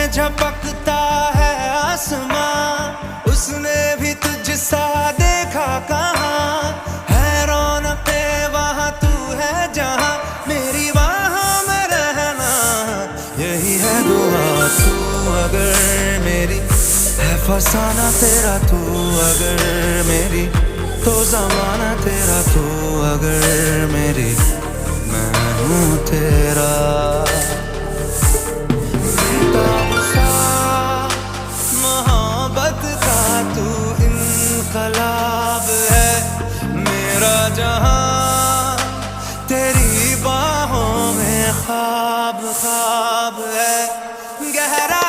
झपकता है आसमां, उसने भी तुझसा देखा कहाँ। है रौनके वहाँ तू है जहाँ, मेरी बाहों में रहना यही है दुआ। तू अगर मेरी है फसाना तेरा, तू अगर मेरी तो जमाना तेरा, तू अगर मेरी मैं हूँ तेरा। मोहब्बत का तू इनकलाब है, मेरा जहां तेरी बाहों में ख्वाब ख्वाब है। गहरा